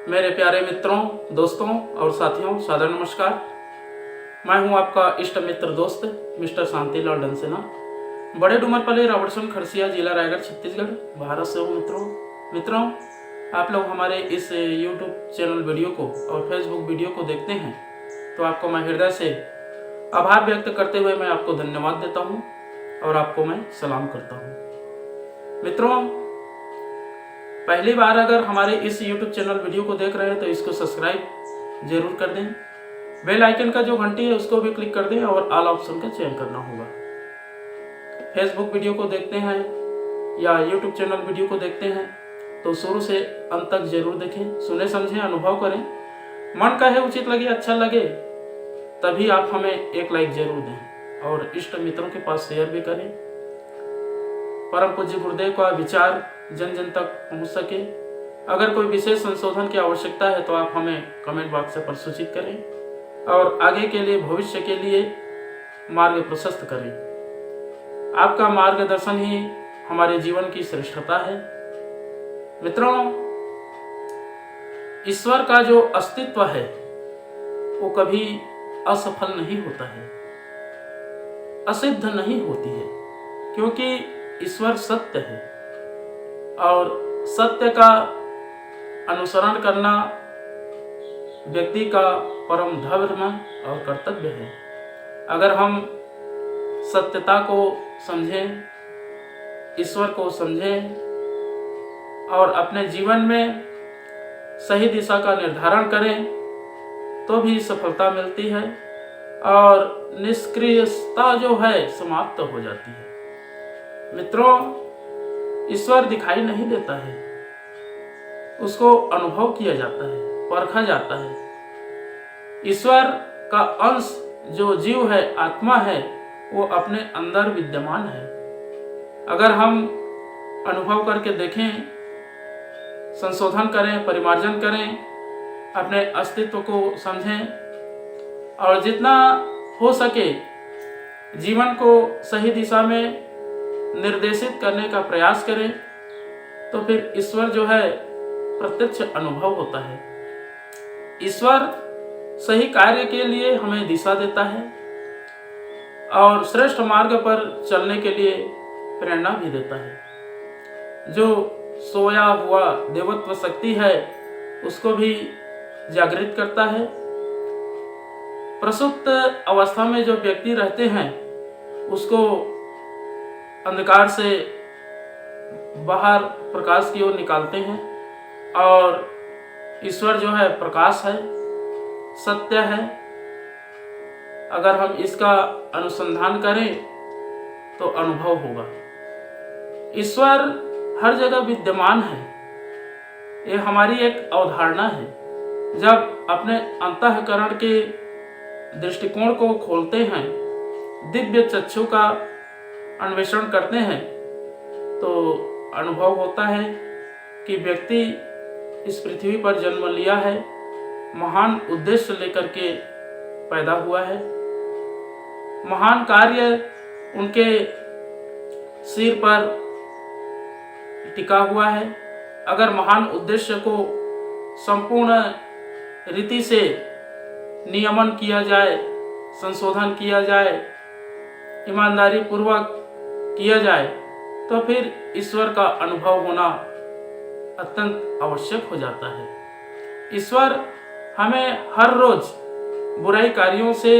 मेरे प्यारे मित्रों, दोस्तों और साथियों, सादर नमस्कार। मैं हूं आपका इष्ट मित्र दोस्त मिस्टर शांति लाल डंसेना, बड़े डूमरपल्ली, रावटसन, खरसिया, जिला रायगढ़, छत्तीसगढ़, भारत से हूँ। मित्रों, आप लोग हमारे इस यूट्यूब चैनल वीडियो को और फेसबुक वीडियो को देखते हैं तो आपको मैं हृदय से आभार व्यक्त करते हुए मैं आपको धन्यवाद देता हूँ और आपको मैं सलाम करता हूँ। मित्रों, पहली बार अगर हमारे इस YouTube चैनल वीडियो को देख रहे हैं तो इसको सब्सक्राइब जरूर कर दें। बेल आइकन का जो घंटी है उसको भी क्लिक कर दें और ऑल ऑप्शन का चयन करना होगा। फेसबुक वीडियो को देखते हैं या YouTube चैनल वीडियो को देखते हैं तो शुरू से अंत तक जरूर देखें, सुने समझें, अनुभव करें। मन कहे उचित लगे, अच्छा लगे तभी आप हमें एक लाइक जरूर दें और इष्ट मित्रों के पास शेयर भी करें। परम पूज्य गुरुदेव का विचार जन जन तक पहुंच सके। अगर कोई विशेष संशोधन की आवश्यकता है तो आप हमें कमेंट बॉक्स पर सूचित करें और आगे के लिए, भविष्य के लिए मार्ग प्रशस्त करें। आपका मार्गदर्शन ही हमारे जीवन की श्रेष्ठता है। मित्रों, ईश्वर का जो अस्तित्व है वो कभी असफल नहीं होता है, असिद्ध नहीं होती है, क्योंकि ईश्वर सत्य है और सत्य का अनुसरण करना व्यक्ति का परम धर्म और कर्तव्य है। अगर हम सत्यता को समझें, ईश्वर को समझें और अपने जीवन में सही दिशा का निर्धारण करें तो भी सफलता मिलती है और निष्क्रियता जो है समाप्त हो जाती है। मित्रों, ईश्वर दिखाई नहीं देता है, उसको अनुभव किया जाता है, परखा जाता है। ईश्वर का अंश जो जीव है, आत्मा है, वो अपने अंदर विद्यमान है। अगर हम अनुभव करके देखें, संशोधन करें, परिमार्जन करें, अपने अस्तित्व को समझें और जितना हो सके जीवन को सही दिशा में निर्देशित करने का प्रयास करें तो फिर ईश्वर जो है प्रत्यक्ष अनुभव होता है। ईश्वर सही कार्य के लिए हमें दिशा देता है और श्रेष्ठ मार्ग पर चलने के लिए प्रेरणा भी देता है। जो सोया हुआ देवत्व शक्ति है उसको भी जागृत करता है। प्रसुप्त अवस्था में जो व्यक्ति रहते हैं उसको अंधकार से बाहर प्रकाश की ओर निकालते हैं और ईश्वर जो है प्रकाश है, सत्य है। अगर हम इसका अनुसंधान करें तो अनुभव होगा। ईश्वर हर जगह विद्यमान है, ये हमारी एक अवधारणा है। जब अपने अंतःकरण के दृष्टिकोण को खोलते हैं, दिव्य चक्षु का अन्वेषण करते हैं तो अनुभव होता है कि व्यक्ति इस पृथ्वी पर जन्म लिया है, महान उद्देश्य लेकर के पैदा हुआ है। महान कार्य उनके सिर पर टिका हुआ है। अगर महान उद्देश्य को संपूर्ण रीति से नियमन किया जाए, संशोधन किया जाए, ईमानदारी पूर्वक किया जाए तो फिर ईश्वर का अनुभव होना अत्यंत आवश्यक हो जाता है। ईश्वर हमें हर रोज बुराई कार्यों से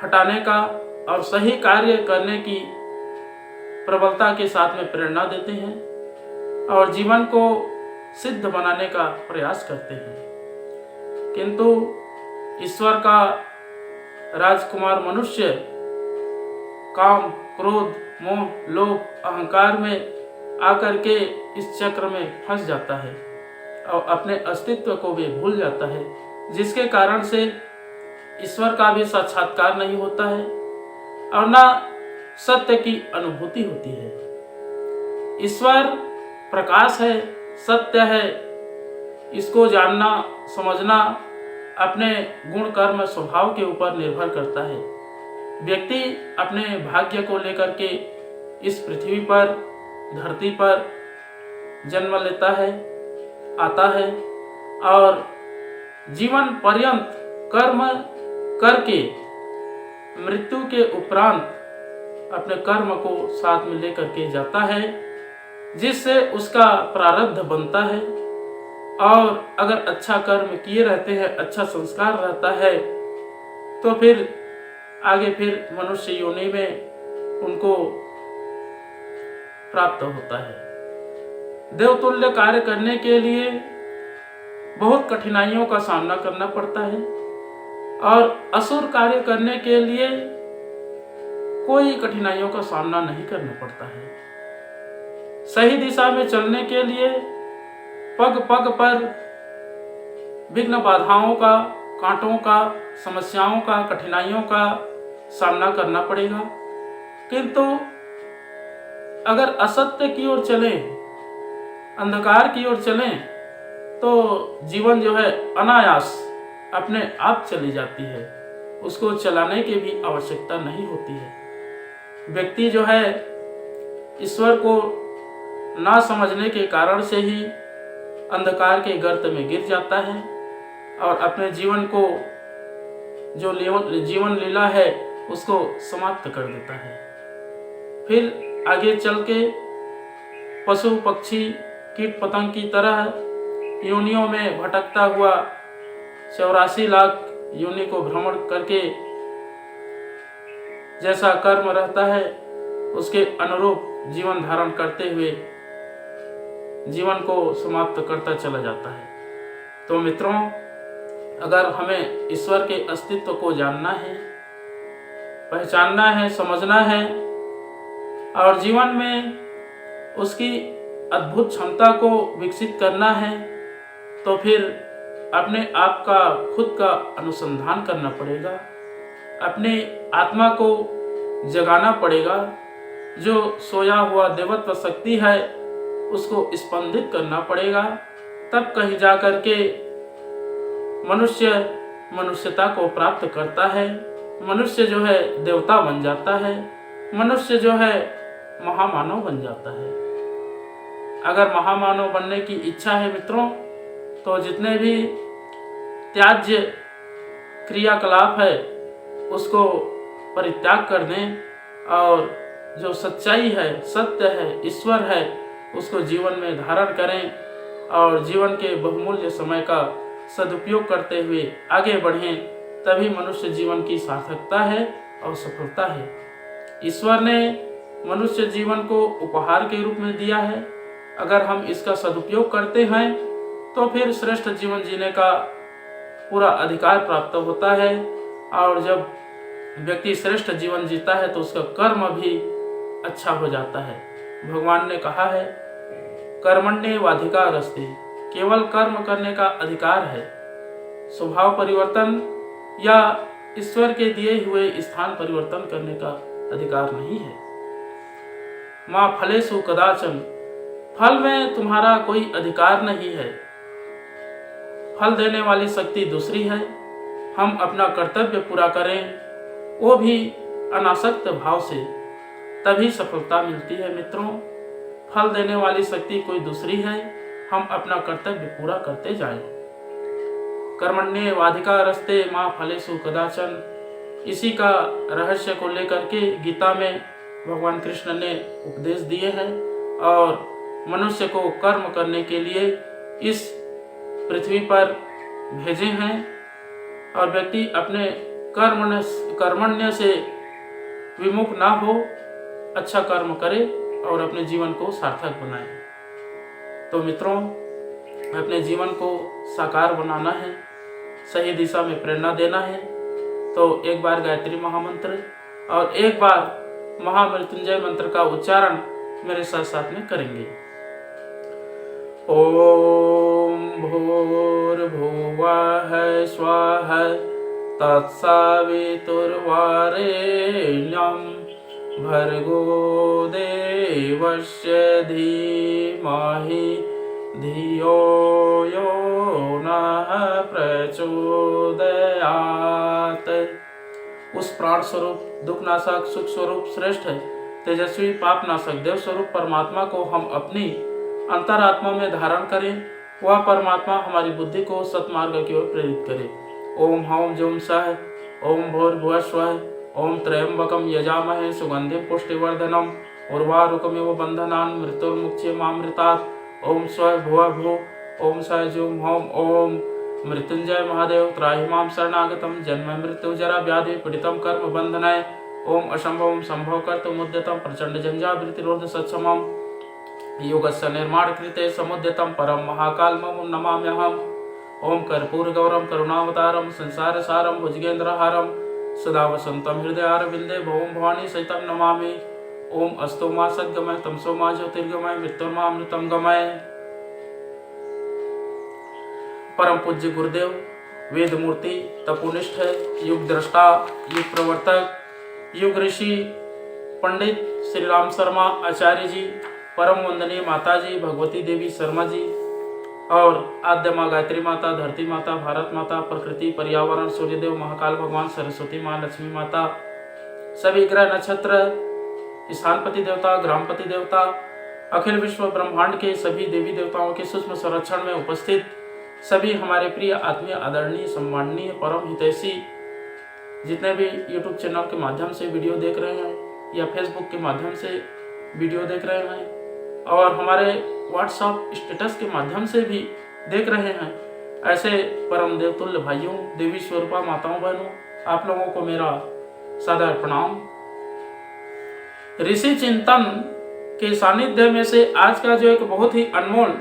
हटाने का और सही कार्य करने की प्रबलता के साथ में प्रेरणा देते हैं और जीवन को सिद्ध बनाने का प्रयास करते हैं। किंतु ईश्वर का राजकुमार मनुष्य काम, क्रोध, मोह, लोभ, अहंकार में आकर के इस चक्र में फंस जाता है और अपने अस्तित्व को भी भूल जाता है, जिसके कारण से ईश्वर का भी साक्षात्कार नहीं होता है और ना सत्य की अनुभूति होती है। ईश्वर प्रकाश है, सत्य है। इसको जानना, समझना अपने गुण, कर्म, स्वभाव के ऊपर निर्भर करता है। व्यक्ति अपने भाग्य को लेकर के इस पृथ्वी पर, धरती पर जन्म लेता है, आता है और जीवन पर्यंत कर्म करके मृत्यु के उपरांत अपने कर्म को साथ में लेकर के जाता है, जिससे उसका प्रारब्ध बनता है। और अगर अच्छा कर्म किए रहते हैं, अच्छा संस्कार रहता है, तो फिर आगे फिर मनुष्य योनि में उनको प्राप्त होता है। देवतुल्य कार्य करने के लिए बहुत कठिनाइयों का सामना करना पड़ता है, और असुर कार्य करने के लिए कोई कठिनाइयों का सामना नहीं करना पड़ता है। सही दिशा में चलने के लिए पग पग पर विघ्न बाधाओं का, कांटों का, समस्याओं का, कठिनाइयों का सामना करना पड़ेगा। किंतु अगर असत्य की ओर चलें, अंधकार की ओर चलें, तो जीवन जो है अनायास अपने आप चली जाती है, उसको चलाने की भी आवश्यकता नहीं होती है। व्यक्ति जो है ईश्वर को ना समझने के कारण से ही अंधकार के गर्त में गिर जाता है और अपने जीवन को, जो जीवन लीला है, उसको समाप्त कर देता है। फिर आगे चल के पशु पक्षी कीट पतंग की तरह योनियों में भटकता हुआ 84 लाख योनि को भ्रमण करके जैसा कर्म रहता है उसके अनुरूप जीवन धारण करते हुए जीवन को समाप्त करता चला जाता है। तो मित्रों, अगर हमें ईश्वर के अस्तित्व को जानना है, पहचानना है, समझना है और जीवन में उसकी अद्भुत क्षमता को विकसित करना है, तो फिर अपने आप का, खुद का अनुसंधान करना पड़ेगा, अपनी आत्मा को जगाना पड़ेगा। जो सोया हुआ देवत्व शक्ति है उसको स्पंदित करना पड़ेगा, तब कहीं जा कर के मनुष्य मनुष्यता को प्राप्त करता है। मनुष्य जो है देवता बन जाता है, मनुष्य जो है महामानव बन जाता है। अगर महामानव बनने की इच्छा है मित्रों, तो जितने भी त्याज्य क्रियाकलाप है उसको परित्याग कर दें और जो सच्चाई है, सत्य है, ईश्वर है, उसको जीवन में धारण करें और जीवन के बहुमूल्य समय का सदुपयोग करते हुए आगे बढ़ें। तभी मनुष्य जीवन की सार्थकता है और सफलता है। ईश्वर ने मनुष्य जीवन को उपहार के रूप में दिया है। अगर हम इसका सदुपयोग करते हैं तो फिर श्रेष्ठ जीवन जीने का पूरा अधिकार प्राप्त होता है। और जब व्यक्ति श्रेष्ठ जीवन जीता है तो उसका कर्म भी अच्छा हो जाता है। भगवान ने कहा है, कर्मण्येवाधिकारस्ते, केवल कर्म करने का अधिकार है। स्वभाव परिवर्तन या ईश्वर के दिए हुए स्थान परिवर्तन करने का अधिकार नहीं है। माँ फलेषु कदाचन, फल में तुम्हारा कोई अधिकार नहीं है। फल देने वाली शक्ति दूसरी है। हम अपना कर्तव्य पूरा करें, वो भी अनासक्त भाव से, तभी सफलता मिलती है मित्रों। फल देने वाली शक्ति कोई दूसरी है। हम अपना कर्तव्य पूरा करते जाएं। कर्मण्येवाधिकारस्ते माँ फलेषु कदाचन, इसी का रहस्य को लेकर के गीता में भगवान कृष्ण ने उपदेश दिए हैं और मनुष्य को कर्म करने के लिए इस पृथ्वी पर भेजे हैं। और व्यक्ति अपने कर्मण्य से विमुख ना हो, अच्छा कर्म करे और अपने जीवन को सार्थक बनाए। तो मित्रों, अपने जीवन को साकार बनाना है, सही दिशा में प्रेरणा देना है, तो एक बार गायत्री महामंत्र और एक बार महामृत्युंजय मंत्र का उच्चारण मेरे साथ साथ में करेंगे। ओम भूर्भुवः स्वः तत्सवितुर्वरेण्यं भर्गो देवस्य धीमहि धियो यो नः प्रचोदयात्। उस प्राण स्वरूप, दुखनाशक, सुख स्वरूप, श्रेष्ठ, तेजस्वी, पापनाशक, देव स्वरूप परमात्मा को हम अपनी अंतरात्मा में धारण करें। वह परमात्मा हमारी बुद्धि को सतमार्ग की ओर प्रेरित करे। ओम हौम जौम सह ओम भूर्भुवः स्वः ओम त्र्यंबकम यजामहे सुगंधिं पुष्टिवर्धनम उर्वारुकमिव बंधनान् मृत्युर्मुच्यमामृतात्। ओम स्वः भुवः भुवः ओम सह जौम हौम ओम मृत्युंजय महादेव त्राहि मां शरणागतम जन्म मृत्यु जरा व्याधि पीड़ितम कर्म बंधनाय। ओम असंभवम संभव कर्तुमुद्यतम प्रचंड झंझावितिरोध सत्समम योगस्य निर्माण कृते समुद्यतम परम महाकालमं नमाम्यहम्। ओम कर्पूर गौरम करुणावतारम संसार सारम भुजगेंद्रहारम सदा वसंतम हृदयारविंदे भवम भवानी सहितं नमामि। ओम अस्तो मा सद्गमय तमसो मा ज्योतिर्गमय मृत्युर्मा अमृतम गमय। परम पूज्य गुरुदेव वेद मूर्ति तपोनिष्ठ युग दृष्टा युग प्रवर्तक युग ऋषि पंडित श्री राम शर्मा आचार्य जी, परम वंदनीय माता जी भगवती देवी शर्मा जी और आद्य माँ गायत्री माता, धरती माता, भारत माता, प्रकृति, पर्यावरण, सूर्यदेव, महाकाल भगवान, सरस्वती माँ, लक्ष्मी माता, सभी ग्रह नक्षत्र, स्थानपति देवता, ग्रामपति देवता, अखिल विश्व ब्रह्मांड के सभी देवी देवताओं के सूक्ष्म संरक्षण में उपस्थित सभी हमारे प्रिय आत्मीय आदरणीय सम्माननीय परम हितैषी जितने भी YouTube चैनल के माध्यम से वीडियो देख रहे हैं या फेसबुक के माध्यम से वीडियो देख रहे हैं और हमारे व्हाट्सएप स्टेटस के माध्यम से भी देख रहे हैं, ऐसे परम देवतुल्य भाइयों, देवी स्वरूपा माताओं बहनों, आप लोगों को मेरा सादर प्रणाम। ऋषि चिंतन के सानिध्य में से आज का जो एक बहुत ही अनमोल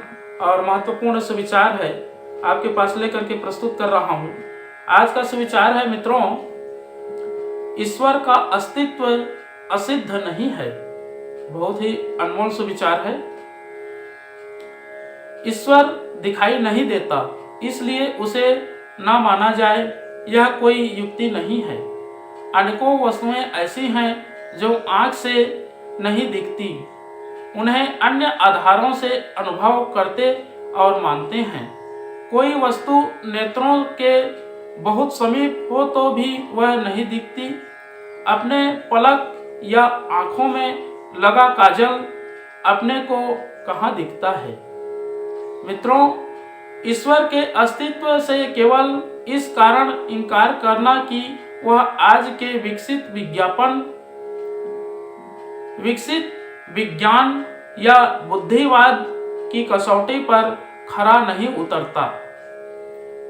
और महत्वपूर्ण सुविचार है आपके पास लेकर के प्रस्तुत कर रहा हूं। आज का सुविचार है मित्रों, ईश्वर का अस्तित्व असिद्ध नहीं है। बहुत ही अनमोल सुविचार है। ईश्वर दिखाई नहीं देता इसलिए उसे ना माना जाए, यह कोई युक्ति नहीं है। अनेकों वस्तुएं ऐसी हैं जो आंख से नहीं दिखती, उन्हें अन्य आधारों से अनुभव करते और मानते हैं। कोई वस्तु नेत्रों के बहुत समीप हो तो भी वह नहीं दिखती। अपने पलक या आंखों में लगा काजल अपने को कहाँ दिखता है। मित्रों, ईश्वर के अस्तित्व से केवल इस कारण इनकार करना कि वह आज के विकसित विज्ञान या बुद्धिवाद की कसौटी पर खरा नहीं उतरता।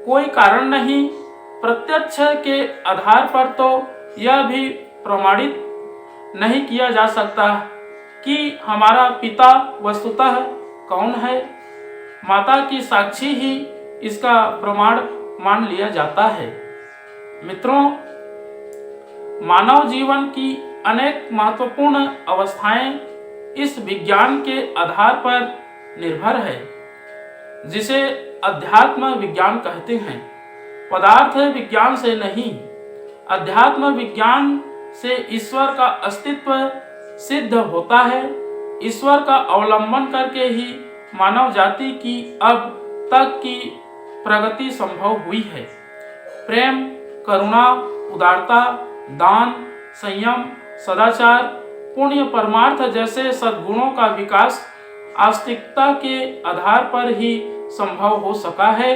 कोई कारण नहीं। प्रत्यक्ष के आधार पर तो यह भी प्रमाणित नहीं किया जा सकता कि हमारा पिता वस्तुतः कौन है। माता की साक्षी ही इसका प्रमाण मान लिया जाता है। मित्रों, मानव जीवन की अनेक महत्वपूर्ण अवस्थाएं इस विज्ञान के आधार पर निर्भर है, जिसे अध्यात्म विज्ञान कहते हैं। पदार्थ विज्ञान से नहीं, अध्यात्म विज्ञान से ईश्वर का अस्तित्व सिद्ध होता है। ईश्वर का अवलंबन करके ही मानव जाति की अब तक की प्रगति संभव हुई है। प्रेम, करुणा, उदारता, दान, संयम, सदाचार, पुण्य, परमार्थ जैसे सद्गुणों का विकास आस्तिकता के आधार पर ही संभव हो सका है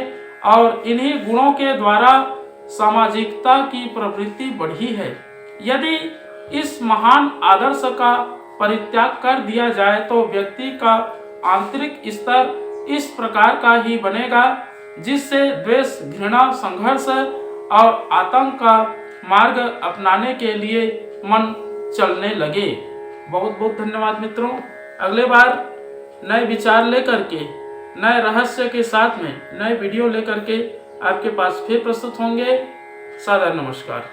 और इन्हीं गुणों के द्वारा सामाजिकता की प्रवृत्ति बढ़ी है। यदि इस महान आदर्श का परित्याग कर दिया जाए तो व्यक्ति का आंतरिक स्तर इस प्रकार का ही बनेगा जिससे द्वेष, घृणा, संघर्ष और आतंक का मार्ग अपनाने के लिए मन चलने लगे। बहुत बहुत धन्यवाद मित्रों। अगले बार नए विचार लेकर के, नए रहस्य के साथ में नए वीडियो लेकर के आपके पास फिर प्रस्तुत होंगे। सादर नमस्कार।